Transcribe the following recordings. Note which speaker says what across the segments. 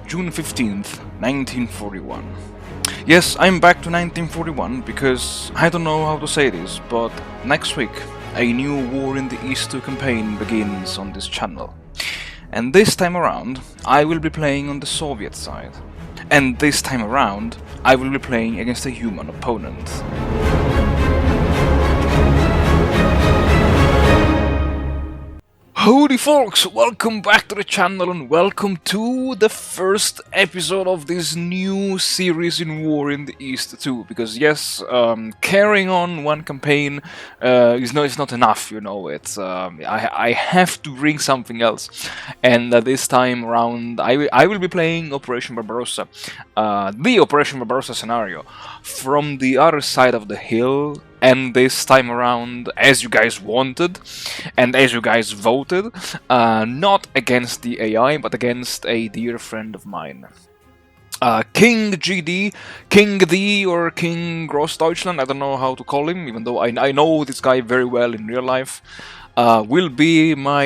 Speaker 1: June 15th, 1941. Yes, I'm back to 1941 because I don't know how to say this, but next week a new War in the East 2 campaign begins on this channel. And this time around, I will be playing on the Soviet side. And this time around, I will be playing against a human opponent. Howdy folks, welcome back to the channel and welcome to the first episode of this new series in War in the East 2. Because yes, carrying on one campaign is not enough, you know. It's I have to bring something else, and this time around I will be playing Operation Barbarossa, the Operation Barbarossa scenario from the other side of the hill. And this time around, as you guys wanted, and as you guys voted, not against the AI, but against a dear friend of mine. King GD, King D, or King Grossdeutschland, I don't know how to call him, even though I know this guy very well in real life. Will be my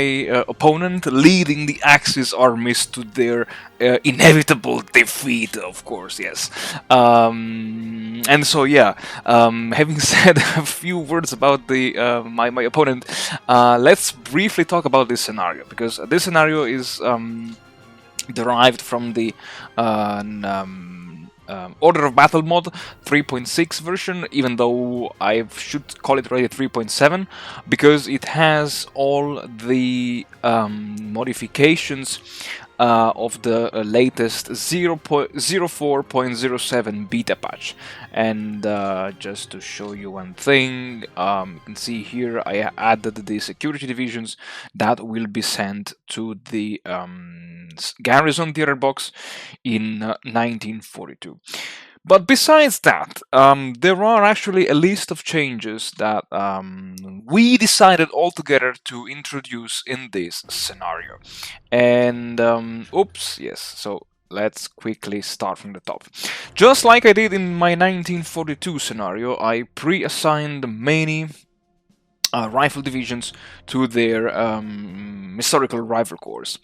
Speaker 1: opponent, leading the Axis armies to their inevitable defeat, of course, yes. And so, yeah, having said a few words about the my opponent, let's briefly talk about this scenario, because this scenario is derived from the Order of Battle mod 3.6 version, even though I should call it already 3.7, because it has all the modifications of the latest 0.04.07 beta patch. And just to show you one thing, you can see here I added the security divisions that will be sent to the garrison theater box in 1942. But besides that, there are actually a list of changes that we decided altogether to introduce in this scenario. And, oops, yes, so let's quickly start from the top. Just like I did in my 1942 scenario, I pre-assigned many rifle divisions to their historical rifle corps.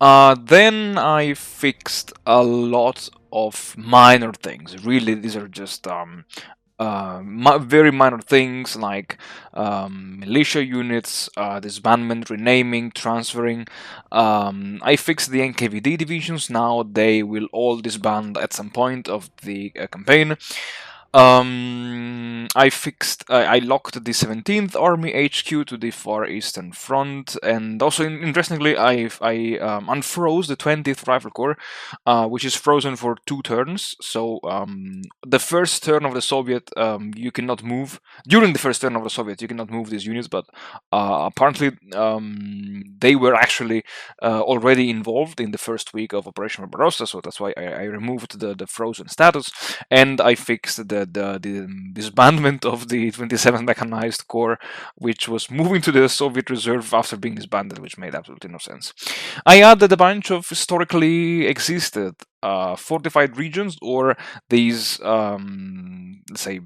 Speaker 1: Then I fixed a lot of minor things. Really, these are just very minor things like militia units, disbandment, renaming, transferring. I fixed the NKVD divisions. Now they will all disband at some point of the campaign. I locked the 17th Army HQ to the Far Eastern Front, and also interestingly, I unfroze the 20th Rifle Corps, which is frozen for 2 turns. So the first turn of the Soviet, you cannot move. During the first turn of the Soviet, you cannot move these units, but apparently they were actually already involved in the first week of Operation Barbarossa, so that's why I removed the frozen status, and I fixed the disbandment of the 27th Mechanized Corps, which was moving to the Soviet Reserve after being disbanded, which made absolutely no sense. I added a bunch of historically existed fortified regions, or these, let's say,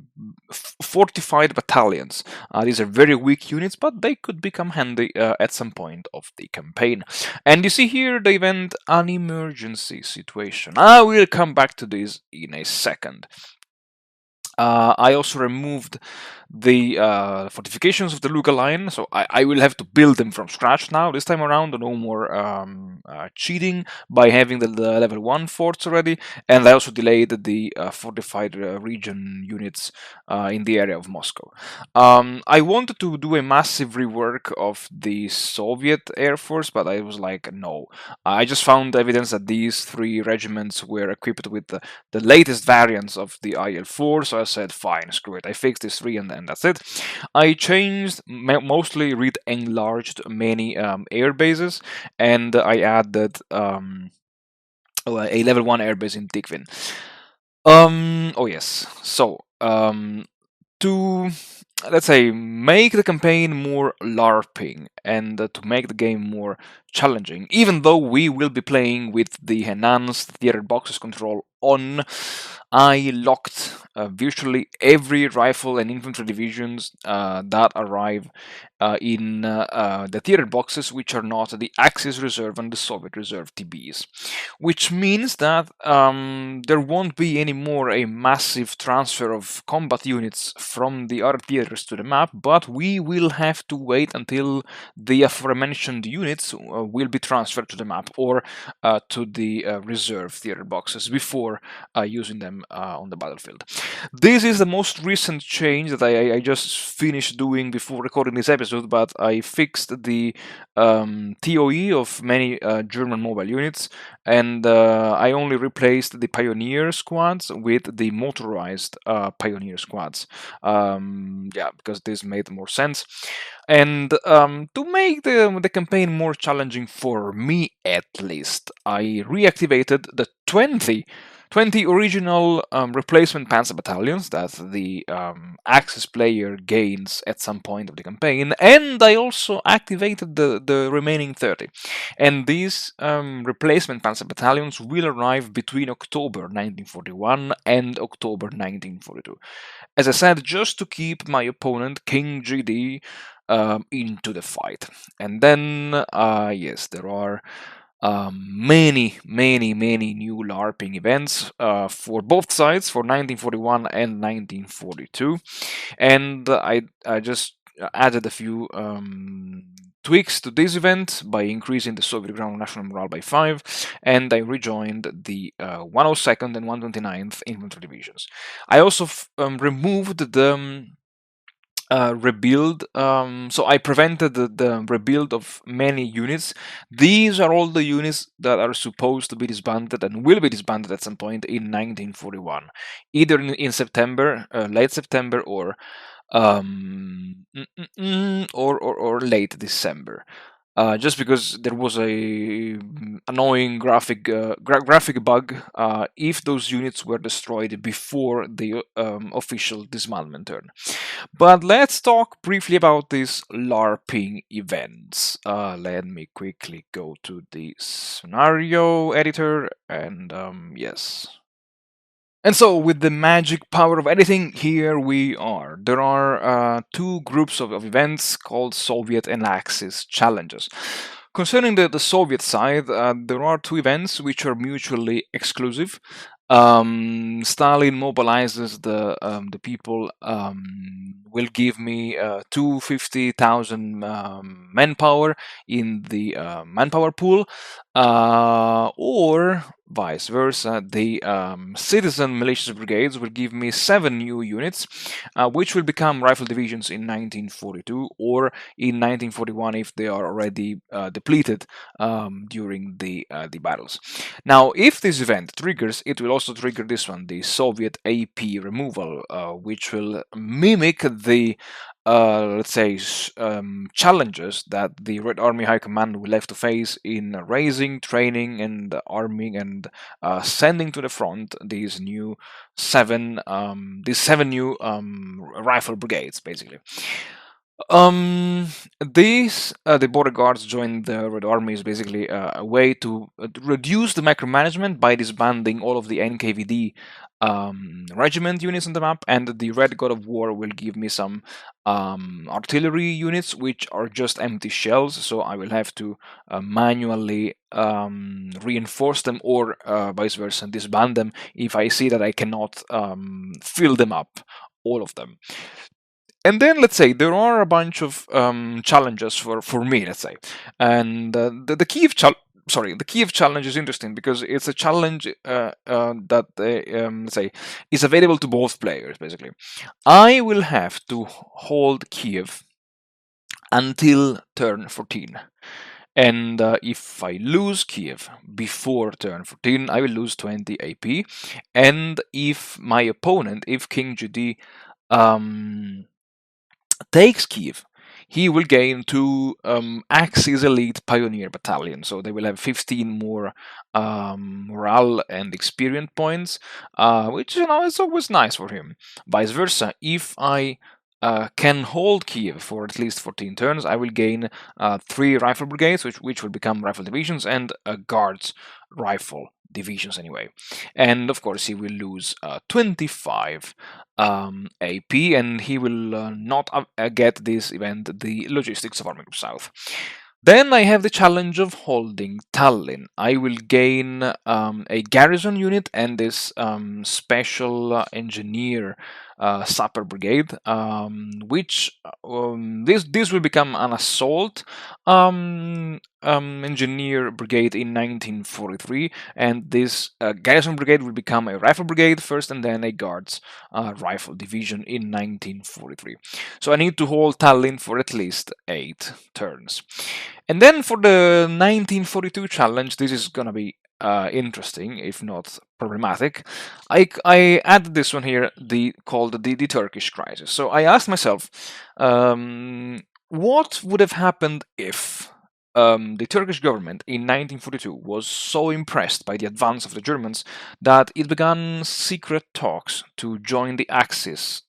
Speaker 1: fortified battalions. These are very weak units, but they could become handy at some point of the campaign. And you see here the event An Emergency Situation. I will come back to this in a second. I also removed the fortifications of the Luga line, so I will have to build them from scratch now. This time around, no more cheating by having the level 1 forts already, and I also delayed the fortified region units in the area of Moscow. I wanted to do a massive rework of the Soviet Air Force, but I was like, no. I just found evidence that these 3 regiments were equipped with the latest variants of the IL-4, so I said, fine, screw it. I fixed these 3 and that's it. I changed, mostly enlarged many air bases, and I added a level 1 airbase in Tikhvin. Oh yes, so to, let's say, make the campaign more LARPing and to make the game more challenging, even though we will be playing with the enhanced theater boxes control on, I locked virtually every rifle and infantry divisions that arrive in the theater boxes, which are not the Axis Reserve and the Soviet Reserve TBs, which means that there won't be anymore a massive transfer of combat units from the other theaters to the map, but we will have to wait until the aforementioned units will be transferred to the map or to the reserve theater boxes before using them on the battlefield. This is the most recent change that I just finished doing before recording this episode, but I fixed the TOE of many German mobile units, and I only replaced the Pioneer squads with the motorized Pioneer squads. Yeah, because this made more sense. And to make the campaign more challenging for me, at least, I reactivated the 20 original replacement Panzer battalions that the Axis player gains at some point of the campaign, and I also activated the remaining 30. And these replacement Panzer battalions will arrive between October 1941 and October 1942. As I said, just to keep my opponent, King GD, into the fight. And then, yes, there are many new LARPing events for both sides for 1941 and 1942, and I just added a few tweaks to this event by increasing the Soviet ground national morale by 5, and I rejoined the 102nd and 129th infantry divisions. I also removed the rebuild. So I prevented the rebuild of many units. These are all the units that are supposed to be disbanded and will be disbanded at some point in 1941, either in September, late September, or or late December. Just because there was a annoying graphic bug if those units were destroyed before the official dismantlement turn. But let's talk briefly about these LARPing events. Let me quickly go to the scenario editor, and yes. And so, with the magic power of editing, here we are. There are two groups of events called Soviet and Axis challenges. Concerning the Soviet side, there are two events which are mutually exclusive. Stalin mobilizes the people, will give me 250,000 manpower in the manpower pool, or vice versa. The citizen militia brigades will give me 7 new units, which will become rifle divisions in 1942 or in 1941 if they are already depleted during the battles. Now, if this event triggers, it will also trigger this one, the Soviet AP removal, which will mimic the let's say, challenges that the Red Army High Command will have to face in raising, training, and arming and sending to the front these seven new rifle brigades, basically. These the border guards joined the Red Army is basically a way to reduce the micromanagement by disbanding all of the NKVD regiment units on the map, and the Red God of War will give me some artillery units, which are just empty shells, so I will have to manually reinforce them or vice versa, disband them if I see that I cannot fill them up, all of them. And then, let's say, there are a bunch of challenges for me, let's say. And the Kiev the Kiev challenge is interesting because it's a challenge that, let's say, is available to both players, basically. I will have to hold Kiev until turn 14. And if I lose Kiev before turn 14, I will lose 20 AP. And if my opponent, if King GD takes Kiev, he will gain 2 Axis Elite Pioneer battalions, so they will have 15 more morale and experience points, which, is always nice for him. Vice versa, if I can hold Kiev for at least 14 turns, I will gain 3 rifle brigades, which will become rifle divisions, and a guards rifle divisions anyway. And of course, he will lose 25 AP, and he will not get this event, the Logistics of Army Group South. Then I have the challenge of holding Tallinn. I will gain a garrison unit and this special engineer sapper brigade, which this will become an assault engineer brigade in 1943, and this garrison brigade will become a rifle brigade first, and then a guards rifle division in 1943. So I need to hold Tallinn for at least 8 turns. And then for the 1942 challenge, this is gonna be interesting, if not problematic. I added this one here, called the Turkish crisis. So I asked myself, what would have happened if the Turkish government in 1942 was so impressed by the advance of the Germans that it began secret talks to join the Axis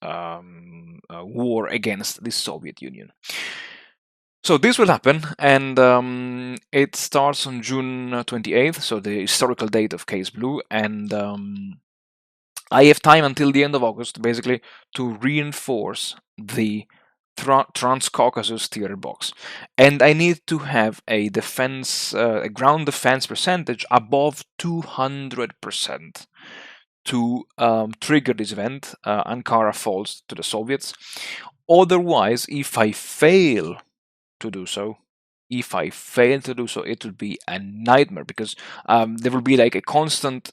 Speaker 1: war against the Soviet Union. So this will happen, and it starts on June 28th, so the historical date of Case Blue, and I have time until the end of August, basically, to reinforce the Trans-Caucasus theater box, and I need to have a defense, a ground defense percentage above 200% to trigger this event. Ankara falls to the Soviets. Otherwise, if I fail to do so, it will be a nightmare, because there will be like a constant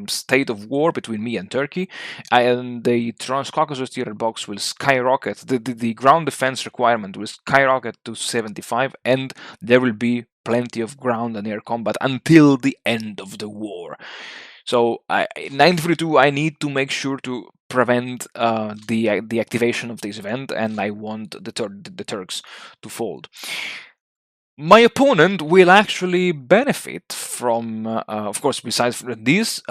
Speaker 1: state of war between me and Turkey, and the Trans-Caucasus theater box will skyrocket. The ground defense requirement will skyrocket to 75, and there will be plenty of ground and air combat until the end of the war. So in 1942, I need to make sure to prevent the activation of this event, and I want the Turks to fold. My opponent will actually benefit from, of course, besides this,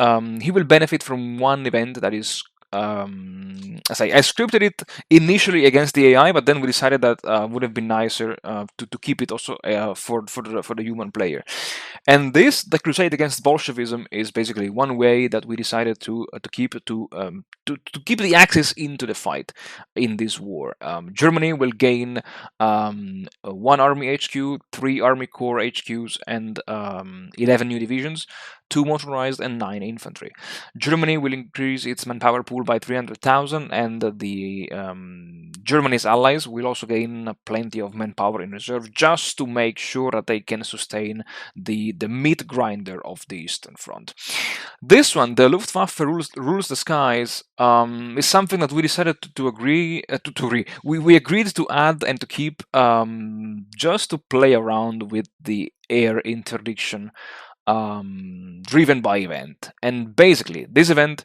Speaker 1: he will benefit from one event that is, as I scripted it initially against the AI, but then we decided that would have been nicer to keep it also for the human player. And this, the crusade against Bolshevism, is basically one way that we decided to keep the Axis into the fight in this war. Germany will gain 1 army HQ, 3 army corps HQs, and 11 new divisions, 2 motorized, and 9 infantry. Germany will increase its manpower pool by 300,000, and the Germany's allies will also gain plenty of manpower in reserve, just to make sure that they can sustain the meat grinder of the Eastern Front. This one, the Luftwaffe rules the skies, is something that we decided to agree to agree. We agreed to add and to keep, just to play around with the air interdiction driven by event. And basically, this event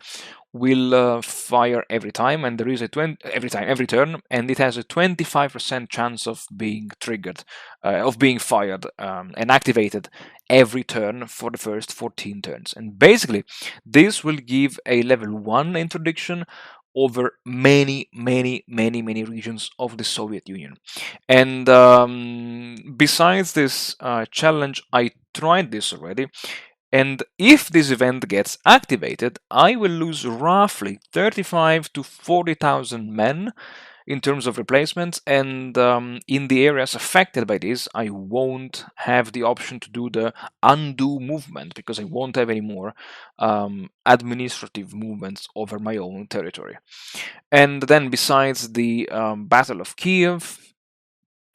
Speaker 1: will fire every time, and there is a every turn, and it has a 25% chance of being triggered, of being fired and activated every turn for the first 14 turns. And basically, this will give a level 1 interdiction over many regions of the Soviet Union. And besides this challenge, I tried this already. And if this event gets activated, I will lose roughly 35 to 40,000 men in terms of replacements, and in the areas affected by this, I won't have the option to do the undo movement, because I won't have any more administrative movements over my own territory. And then besides the Battle of Kiev,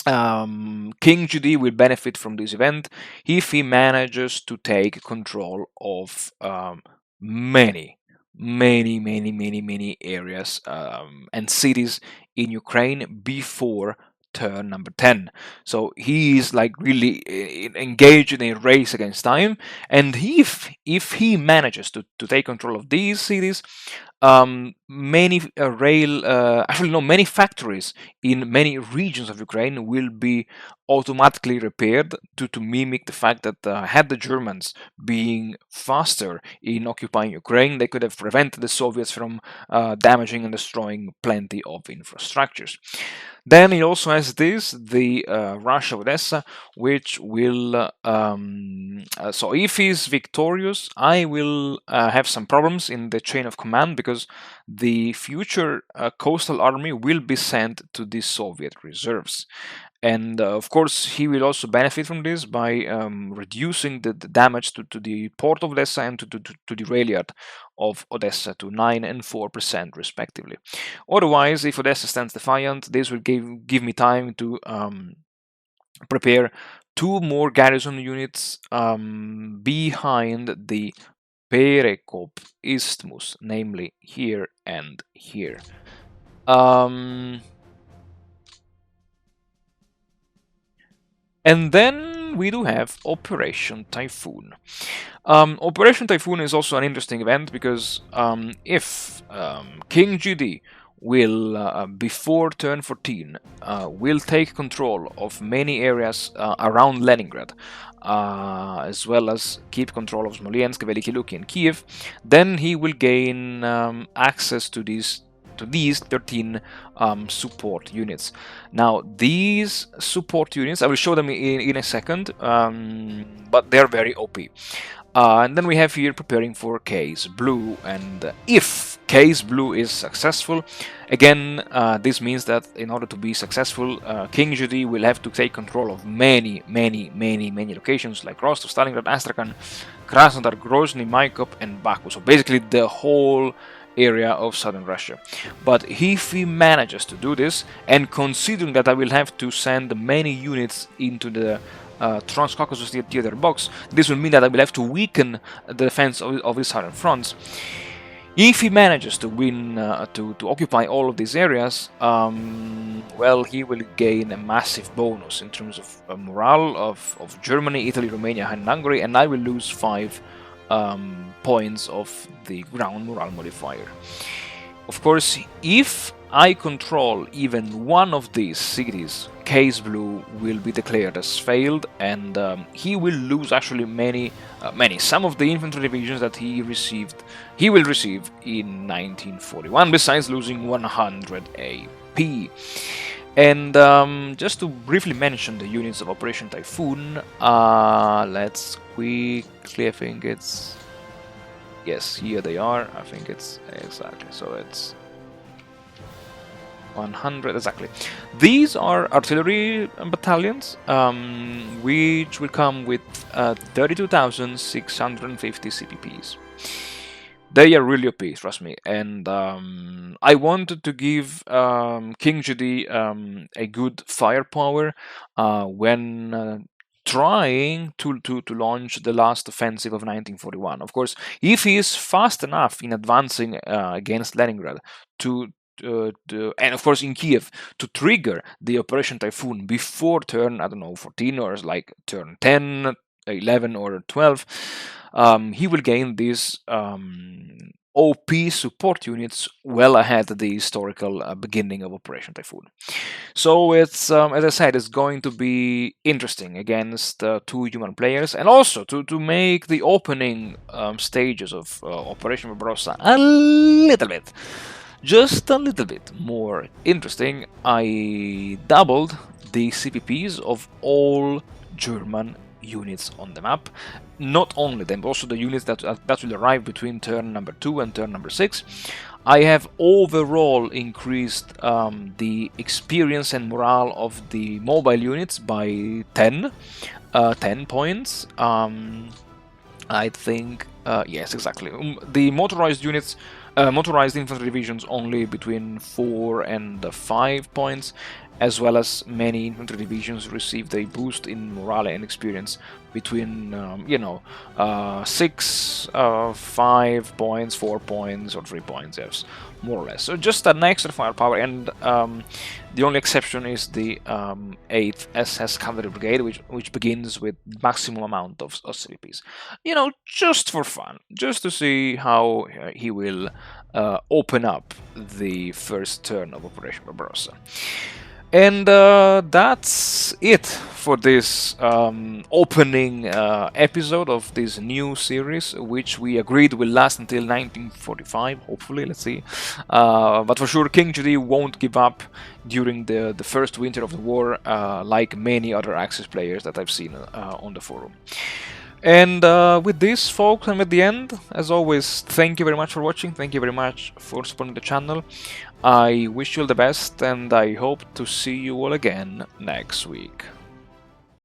Speaker 1: King GD will benefit from this event if he manages to take control of many areas and cities in Ukraine before turn number 10. So he is like really engaged in a race against time, and if he manages to take control of these cities, many many factories in many regions of Ukraine will be automatically repaired to mimic the fact that had the Germans being faster in occupying Ukraine, they could have prevented the Soviets from damaging and destroying plenty of infrastructures. Then he also has this, the Rush of Odessa, which will, so if he's victorious, I will have some problems in the chain of command, because the future coastal army will be sent to the Soviet reserves. And of course, he will also benefit from this by reducing the damage to the port of Odessa and to the rail of Odessa to 9 and 4% respectively. Otherwise, if Odessa stands defiant, this will give me time to prepare 2 more garrison units behind the Perekop Isthmus, namely here and here. And then we do have Operation Typhoon. Operation Typhoon is also an interesting event, because if King GD will, before turn 14, will take control of many areas around Leningrad, as well as keep control of Smolensk, Veliki Luki, and Kiev, then he will gain access to these 13 support units. Now, these support units, I will show them in a second, but they're very OP. And then we have here preparing for Case Blue, and if Case Blue is successful, again, this means that in order to be successful, King GD will have to take control of many locations like Rostov, Stalingrad, Astrakhan, Krasnodar, Grozny, Maikop, and Baku. So basically the whole area of southern Russia. But if he manages to do this, and considering that I will have to send many units into the Trans-Caucasus theater box, this will mean that I will have to weaken the defense of the southern fronts. If he manages to win, to occupy all of these areas, well, he will gain a massive bonus in terms of morale of Germany, Italy, Romania, and Hungary, and I will lose 5 points of the ground morale modifier. Of course, if I control even one of these cities, Case Blue will be declared as failed, and he will lose actually some of the infantry divisions that he will receive in 1941, besides losing 100 AP. And just to briefly mention the units of Operation Typhoon, let's quickly, I think it's, yes, here they are, I think it's exactly, so it's 100, exactly. These are artillery battalions, which will come with 32,650 CPPs. They are really OP, trust me, and I wanted to give King GD a good firepower when trying to launch the last offensive of 1941. Of course, if he is fast enough in advancing against Leningrad and of course in Kiev, to trigger the Operation Typhoon before turn, I don't know, 14 or like turn 10, 11 or 12, he will gain these OP support units well ahead of the historical beginning of Operation Typhoon. So it's, as I said, it's going to be interesting against 2 human players, and also to make the opening stages of Operation Barbarossa a little bit, just a little bit more interesting, I doubled the CPPs of all German units on the map. Not only them, but also the units that will arrive between turn number 2 and turn number 6. I have overall increased the experience and morale of the mobile units by 10 points. I think, yes, exactly. The motorized units, motorized infantry divisions only between 4 and 5 points, as well as many infantry divisions received a boost in morale and experience between, 6, 5 points, 4 points, or 3 points, yes, more or less. So just an extra firepower, and the only exception is the 8th SS Cavalry Brigade, which begins with maximum amount of CPPs. Just for fun, just to see how he will open up the first turn of Operation Barbarossa. And that's it for this opening episode of this new series, which we agreed will last until 1945, hopefully, let's see. But for sure, King Judy won't give up during the first winter of the war, like many other Axis players that I've seen on the forum. And with this, folks, I'm at the end. As always, thank you very much for watching. Thank you very much for supporting the channel. I wish you all the best, and I hope to see you all again next week.